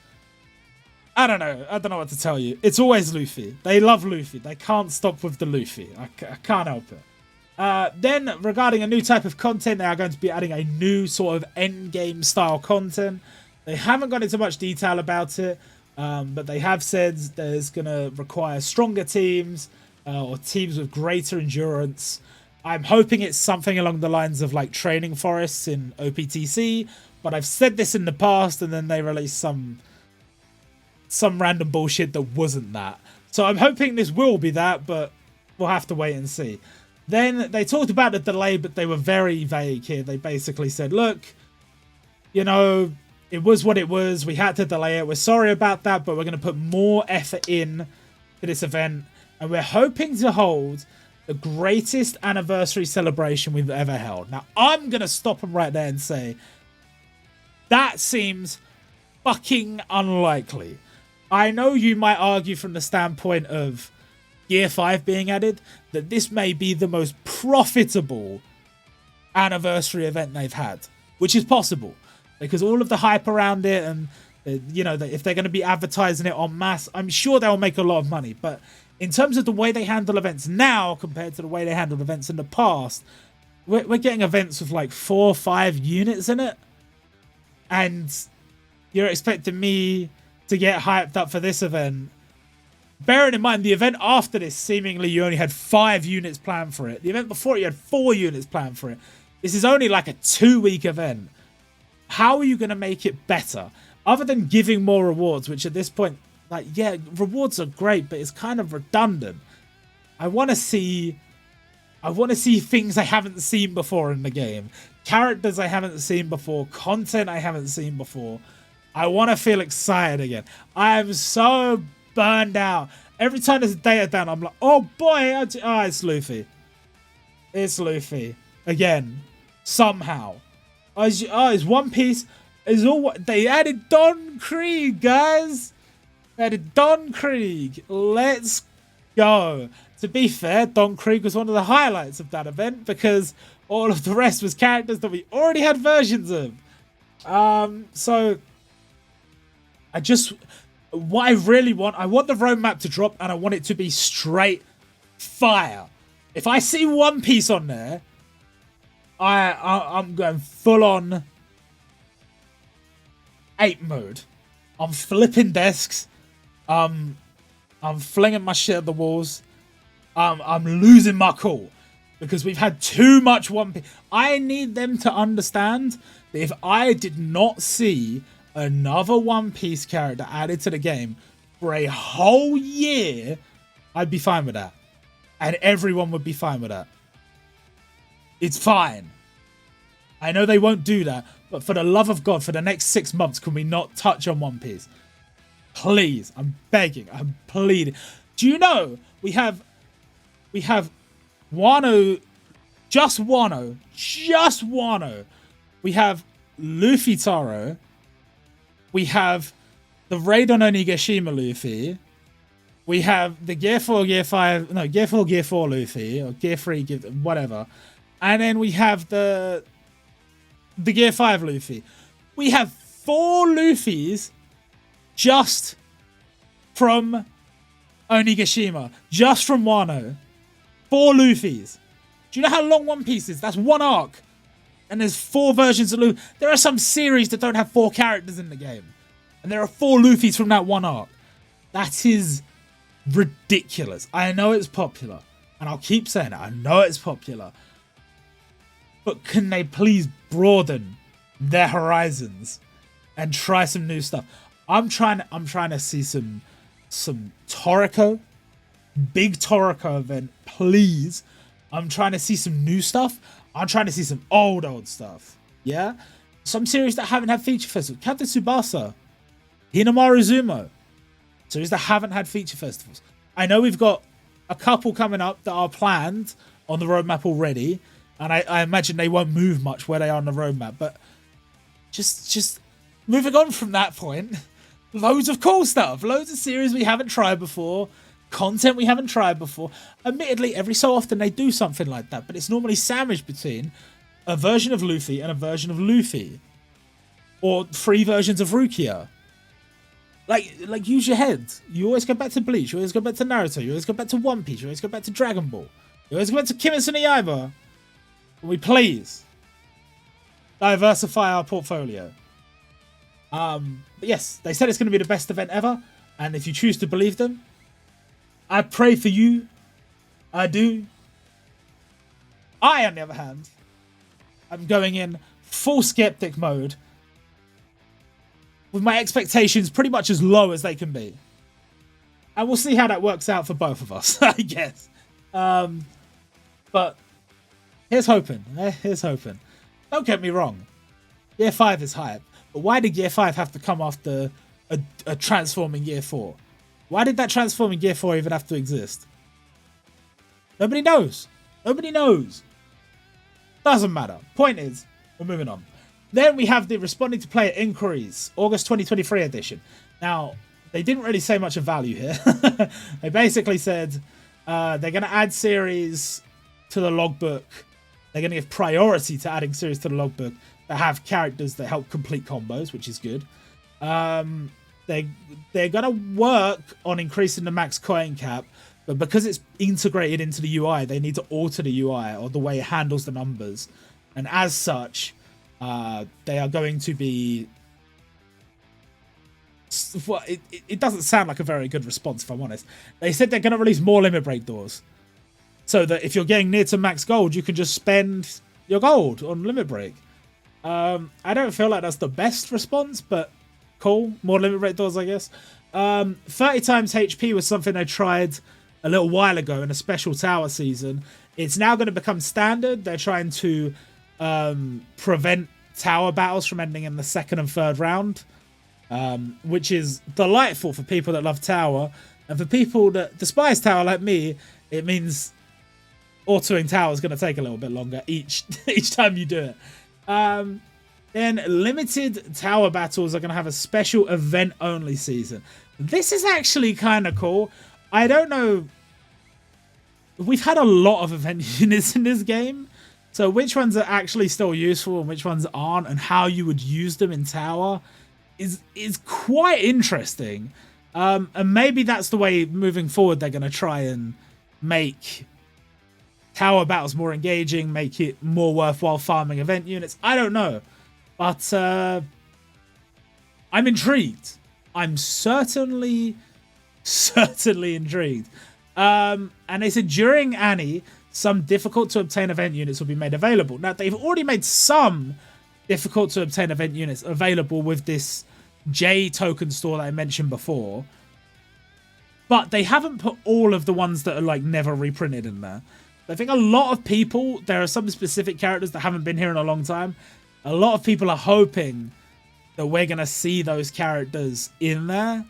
I don't know. I don't know what to tell you. It's always Luffy. They love Luffy. They can't stop with the Luffy. I can't help it. Then, regarding a new type of content, they are going to be adding a new sort of endgame style content. They haven't gone into much detail about it, but they have said there's going to require stronger teams or teams with greater endurance. I'm hoping it's something along the lines of like training forests in OPTC, but I've said this in the past and then they released some random bullshit that wasn't that. So I'm hoping this will be that, but we'll have to wait and see. Then they talked about the delay, but they were very vague here. They basically said, look, you know, it was what it was. We had to delay it. We're sorry about that, but we're going to put more effort in to this event. And we're hoping to hold the greatest anniversary celebration we've ever held. Now, I'm going to stop them right there and say, that seems fucking unlikely. I know you might argue from the standpoint of Gear 5 being added that this may be the most profitable anniversary event they've had, which is possible because all of the hype around it and, you know, if they're going to be advertising it en masse, I'm sure they'll make a lot of money. But in terms of the way they handle events now compared to the way they handled events in the past, we're getting events with like 4 or 5 units in it. And you're expecting me to get hyped up for this event. Bearing in mind, the event after this, seemingly you only had 5 units planned for it. The event before it, you had 4 units planned for it. This is only like a 2-week event. How are you going to make it better? Other than giving more rewards, which at this point, like, yeah, rewards are great, but it's kind of redundant. I want to see things I haven't seen before in the game. Characters I haven't seen before. Content I haven't seen before. I want to feel excited again. I am so burned out. Every time there's a data down, I'm like, oh boy, it's Luffy. It's Luffy. Again. Somehow. It's One Piece. They added Don Krieg, guys. They added Don Krieg. Let's go. To be fair, Don Krieg was one of the highlights of that event because all of the rest was characters that we already had versions of. So what I really want, I want the roadmap to drop, and I want it to be straight fire. If I see One Piece on there, I'm going full on ape mode. I'm flipping desks. I'm flinging my shit at the walls. I'm losing my cool because we've had too much One Piece. I need them to understand that if I did not see another One Piece character added to the game for a whole year, I'd be fine with that. And everyone would be fine with that. It's fine. I know they won't do that, but for the love of God, for the next 6 months, can we not touch on One Piece? Please, I'm begging, I'm pleading. Do you know we have Wano, just Wano. We have Luffy Taro. We have the Raid on Onigashima Luffy. We have the Gear 4, Gear 5, no, Gear 4, Gear 4 Luffy, or Gear 3, Gear, whatever. And then we have the Gear 5 Luffy. We have 4 Luffys just from Onigashima, just from Wano. 4 Luffys. Do you know how long One Piece is? That's 1 arc. And there's 4 versions of Luffy. There are some series that don't have 4 characters in the game. And there are 4 Luffys from that 1 arc. That is ridiculous. I know it's popular. And I'll keep saying it. I know it's popular. But can they please broaden their horizons and try some new stuff? I'm trying to see some Toriko. Big Toriko event, please. I'm trying to see some new stuff. I'm trying to see some old stuff. Yeah? Some series that haven't had feature festivals. Captain Tsubasa. Hinamaru Zumo. Series that haven't had feature festivals. I know we've got a couple coming up that are planned on the roadmap already. And I imagine they won't move much where they are on the roadmap. But just moving on from that point. Loads of cool stuff. Loads of series we haven't tried before. Content we haven't tried before. Admittedly, every so often they do something like that. But it's normally sandwiched between a version of Luffy and a version of Luffy. Or 3 versions of Rukia. Like use your head. You always go back to Bleach. You always go back to Naruto. You always go back to One Piece. You always go back to Dragon Ball. You always go back to Kimetsu no Yaiba. Can we please diversify our portfolio? But yes, they said it's going to be the best event ever. And if you choose to believe them, I pray for you. I do. I, on the other hand, I'm going in full skeptic mode with my expectations pretty much as low as they can be. And we'll see how that works out for both of us, I guess. But here's hoping. Here's hoping. Don't get me wrong. Gear 5 is hype. But why did Gear 5 have to come after a transforming Gear 4? Why did that transforming Gear 4 even have to exist? Nobody knows. Nobody knows. Doesn't matter. Point is, we're moving on. Then we have the Responding to Player Inquiries, August 2023 edition. Now, they didn't really say much of value here. They basically said they're going to add series to the logbook. They're going to give priority to adding series to the logbook that have characters that help complete combos, which is good. They're going to work on increasing the max coin cap, but because it's integrated into the UI, they need to alter the UI or the way it handles the numbers. And as such, they are going to be... Well, it doesn't sound like a very good response, if I'm honest. They said they're going to release more limit break doors. So that if you're getting near to max gold, you can just spend your gold on limit break. I don't feel like that's the best response, but cool. More limit break doors, I guess. 30 times HP was something they tried a little while ago in a special tower season. It's now going to become standard. They're trying to prevent tower battles from ending in the 2nd and 3rd round, which is delightful for people that love tower. And for people that despise tower like me, it means autoing tower is going to take a little bit longer each time you do it. Then limited tower battles are going to have a special event only season. This is actually kind of cool. I don't know. We've had a lot of event units in this game. So which ones are actually still useful and which ones aren't, and how you would use them in tower is quite interesting. And maybe that's the way moving forward they're going to try and make tower battles more engaging, make it more worthwhile farming event units. I don't know. But I'm intrigued. I'm certainly intrigued. And they said during Annie, some difficult to obtain event units will be made available. Now, they've already made some difficult to obtain event units available with this J token store that I mentioned before. But they haven't put all of the ones that are like never reprinted in there. I think a lot of people, there are some specific characters that haven't been here in a long time. A lot of people are hoping that we're going to see those characters in there.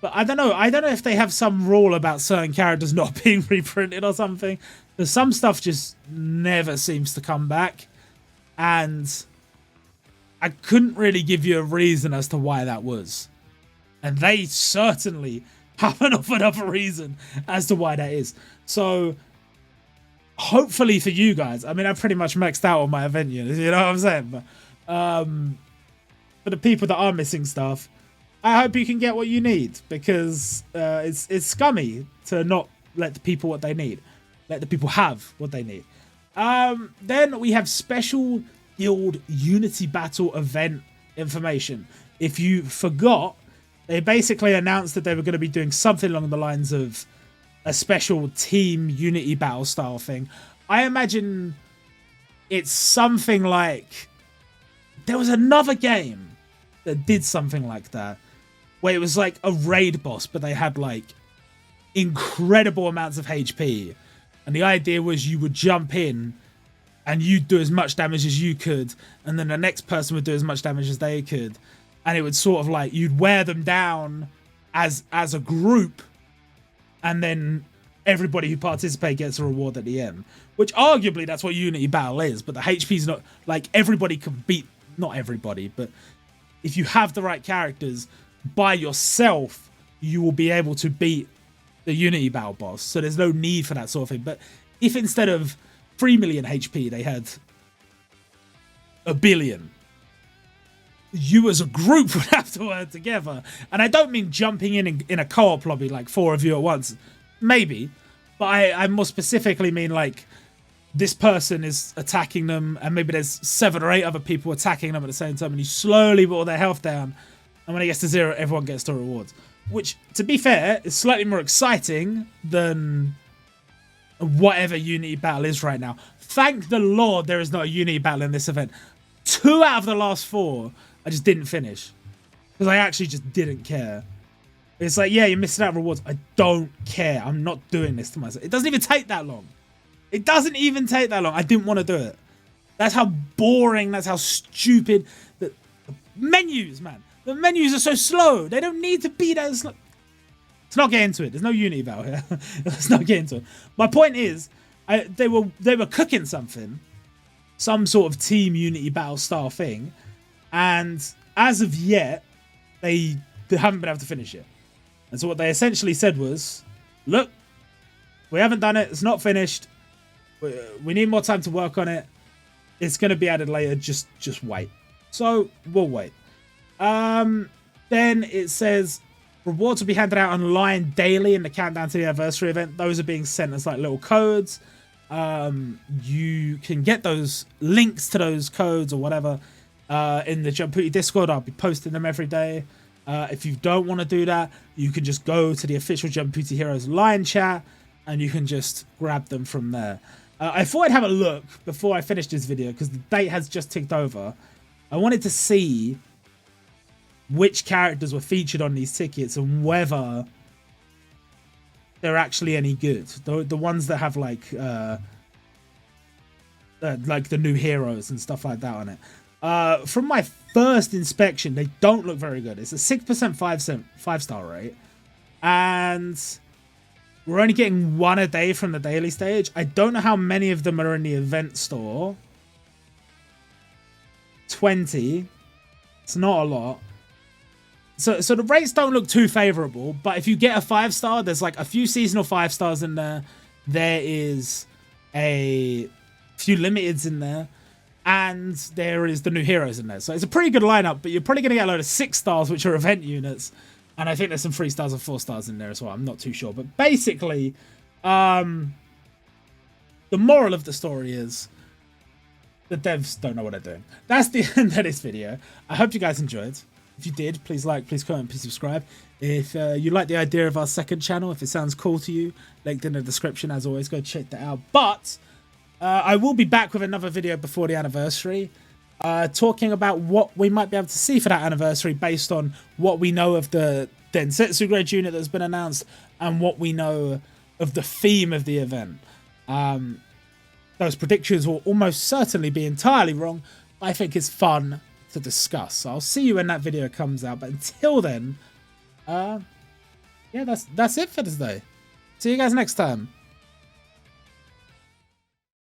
But I don't know. I don't know if they have some rule about certain characters not being reprinted or something. But some stuff just never seems to come back. And I couldn't really give you a reason as to why that was. And they certainly haven't offered up a reason as to why that is. So hopefully for you guys, I mean, I've pretty much maxed out on my event units, you know what I'm saying? But for the people that are missing stuff, I hope you can get what you need, because it's scummy to not let the people what they need. Let the people have what they need. Then we have special guild unity battle event information. If you forgot, they basically announced that they were going to be doing something along the lines of a special team unity battle style thing. I imagine it's something like, there was another game that did something like that, where it was like a raid boss, but they had like incredible amounts of HP. And the idea was you would jump in and you'd do as much damage as you could, and then the next person would do as much damage as they could. And it would sort of like, you'd wear them down as a group, and then everybody who participates gets a reward at the end. Which arguably that's what Unity Battle is, but the HP's not like everybody can beat, not everybody, but if you have the right characters by yourself, you will be able to beat the Unity Battle boss. So there's no need for that sort of thing. But if instead of 3 million HP, they had 1 billion, you as a group would have to work together. And I don't mean jumping in a co-op lobby, like 4 of you at once. Maybe. But I more specifically mean like this person is attacking them, and maybe there's 7 or 8 other people attacking them at the same time, and you slowly whittle their health down. And when it gets to 0, everyone gets the rewards. Which, to be fair, is slightly more exciting than whatever Unity Battle is right now. Thank the Lord there is not a Unity Battle in this event. 2 out of the last 4, I just didn't finish. Because I actually just didn't care. It's like, yeah, you're missing out on rewards. I don't care. I'm not doing this to myself. It doesn't even take that long. It doesn't even take that long. I didn't want to do it. That's how boring, that's how stupid. The menus, man. The menus are so slow. They don't need to be that slow. Let's not get into it. There's no Unity Battle here. Let's not get into it. My point is, they were cooking something. Some sort of team Unity Battle style thing. And as of yet, they haven't been able to finish it. And so what they essentially said was, look, we haven't done it. It's not finished. We need more time to work on it. It's going to be added later. Just wait. So we'll wait. Then it says rewards will be handed out online daily in the countdown to the anniversary event. Those are being sent as like little codes. You can get those links to those codes or whatever in the Jumputi Discord. I'll be posting them every day. If you don't want to do that, you can just go to the official Jumputi Heroes line chat and you can just grab them from there. I thought I'd have a look before I finished this video because the date has just ticked over. I wanted to see which characters were featured on these tickets and whether they're actually any good. The ones that have like the new heroes and stuff like that on it. From my first inspection, they don't look very good. It's a 6% 5-star rate, and we're only getting 1 a day from the daily stage. I don't know how many of them are in the event store. 20. It's not a lot. So the rates don't look too favorable, but if you get a 5-star, there's like a few seasonal 5-stars in there. There is a few limiteds in there, and there is the new heroes in there. So it's a pretty good lineup, but you're probably going to get a load of 6-stars, which are event units, And I think there's some 3 stars and 4 stars in there as well. I'm not too sure. But basically, the moral of the story is the devs don't know what they're doing. That's the end of this video. I hope you guys enjoyed. If you did, please like, please comment, please subscribe. If you like the idea of our second channel, if it sounds cool to you, linked in the description as always, go check that out. But I will be back with another video before the anniversary, talking about what we might be able to see for that anniversary based on what we know of the Densetsu Grade unit that's been announced and what we know of the theme of the event. Those predictions will almost certainly be entirely wrong, but I think it's fun to discuss. So I'll see you when that video comes out. But until then, yeah, that's it for today. See you guys next time.